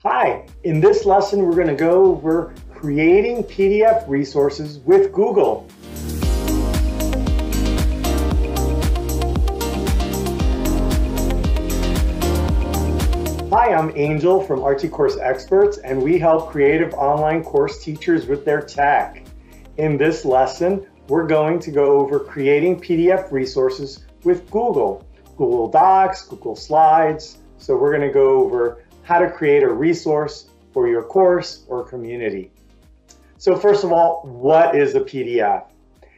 Hi, in this lesson we're going to go over creating PDF resources with Google. Hi, I'm Angel from RT Course Experts, and we help creative online course teachers with their tech. In this lesson, we're going to go over creating PDF resources with Google Docs, Google Slides. So we're going to go over how to create a resource for your course or community. So first of all, what is a PDF?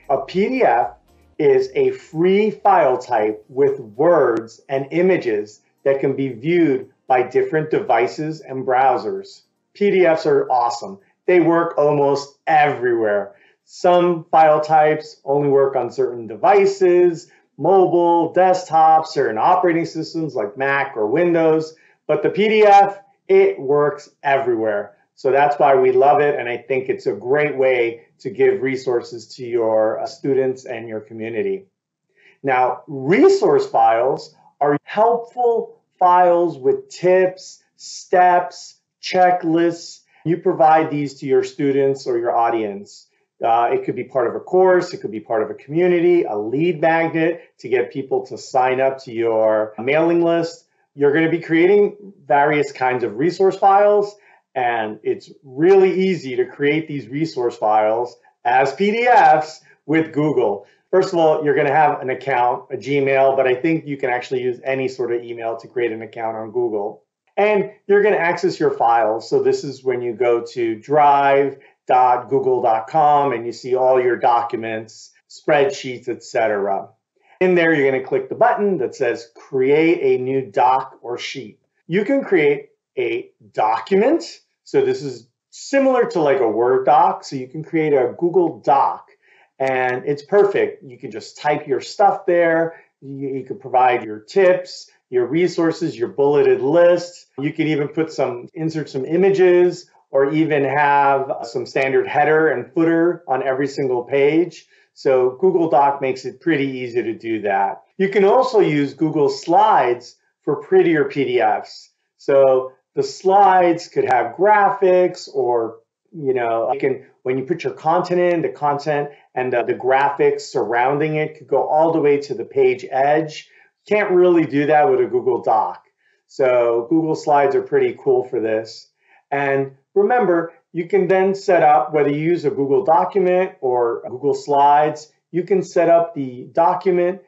A PDF is a free file type with words and images that can be viewed by different devices and browsers. PDFs are awesome. They work almost everywhere. Some file types only work on certain devices, mobile, desktop, certain operating systems like Mac or Windows. But the PDF, it works everywhere. So that's why we love it, and I think it's a great way to give resources to your students and your community. Now, resource files are helpful files with tips, steps, checklists. You provide these to your students or your audience. It could be part of a course, it could be part of a community, a lead magnet to get people to sign up to your mailing list. You're going to be creating various kinds of resource files, and it's really easy to create these resource files as PDFs with Google. First of all, you're going to have an account, a Gmail, but I think you can actually use any sort of email to create an account on Google. And you're going to access your files. So this is when you go to drive.google.com and you see all your documents, spreadsheets, etc. In there, you're going to click the button that says create a new doc or sheet. You can create a document. So this is similar to like a Word doc. So you can create a Google Doc, and it's perfect. You can just type your stuff there. You can provide your tips, your resources, your bulleted list. You can even insert some images, or even have some standard header and footer on every single page. So Google Doc makes it pretty easy to do that. You can also use Google Slides for prettier PDFs. So the slides could have graphics, or when you put your content in, the content and the graphics surrounding it could go all the way to the page edge. Can't really do that with a Google Doc. So Google Slides are pretty cool for this. And remember, you can then set up, whether you use a Google document or Google Slides, you can set up the document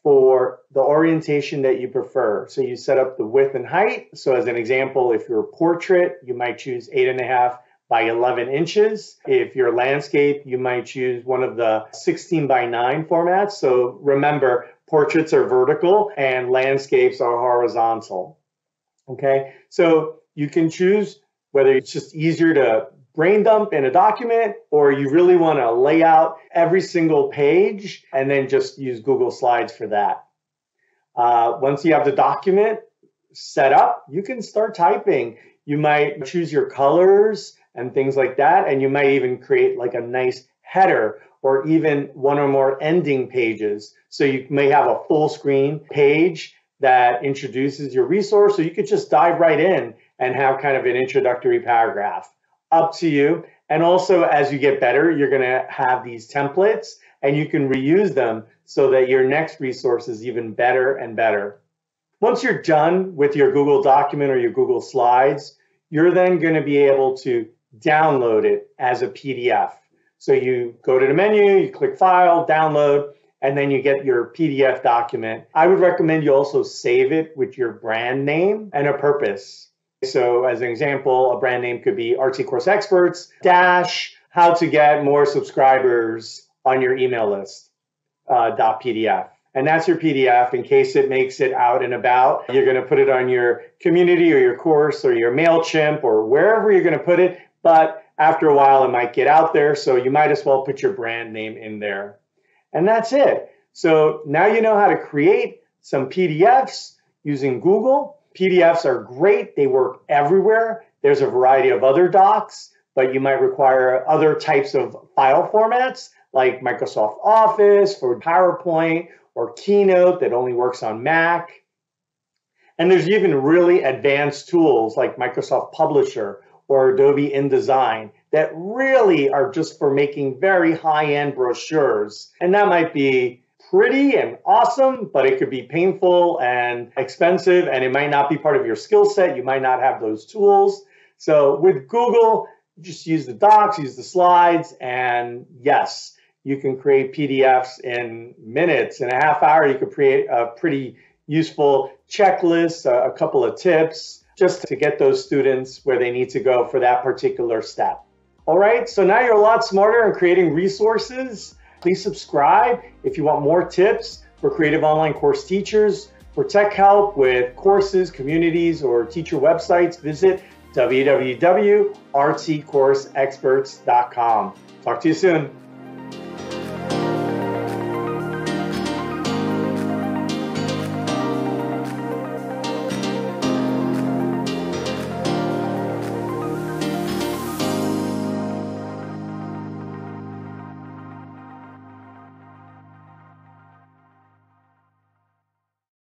for the orientation that you prefer. So you set up the width and height. So as an example, if you're a portrait, you might choose 8.5 by 11 inches. If you're landscape, you might choose one of the 16 by 9 formats. So remember, portraits are vertical and landscapes are horizontal. Okay, so you can choose whether it's just easier to brain dump in a document, or you really want to lay out every single page and then just use Google Slides for that. Once you have the document set up, you can start typing. You might choose your colors and things like that, and you might even create like a nice header or even one or more ending pages. So you may have a full screen page that introduces your resource, so you could just dive right in and have kind of an introductory paragraph. Up to you. And also, as you get better, you're going to have these templates and you can reuse them so that your next resource is even better and better. Once you're done with your Google document or your Google Slides, you're then going to be able to download it as a PDF. So you go to the menu, you click File, Download, and then you get your PDF document. I would recommend you also save it with your brand name and a purpose. So as an example, a brand name could be RT Course Experts - how to get more subscribers on your email list .pdf. And that's your PDF. In case it makes it out and about, you're going to put it on your community or your course or your MailChimp or wherever you're going to put it. But after a while, it might get out there. So you might as well put your brand name in there. And that's it. So now you know how to create some PDFs using Google. PDFs are great. They work everywhere. There's a variety of other docs, but you might require other types of file formats like Microsoft Office for PowerPoint or Keynote that only works on Mac. And there's even really advanced tools like Microsoft Publisher or Adobe InDesign that really are just for making very high-end brochures. And that might be pretty and awesome, but it could be painful and expensive, and it might not be part of your skill set. You might not have those tools. So with Google, just use the docs, use the slides, and yes, you can create PDFs in minutes. In a half hour, you could create a pretty useful checklist, a couple of tips, just to get those students where they need to go for that particular step. All right, so now you're a lot smarter in creating resources. Please subscribe if you want more tips for creative online course teachers. For tech help with courses, communities, or teacher websites, visit www.rtcourseexperts.com. Talk to you soon.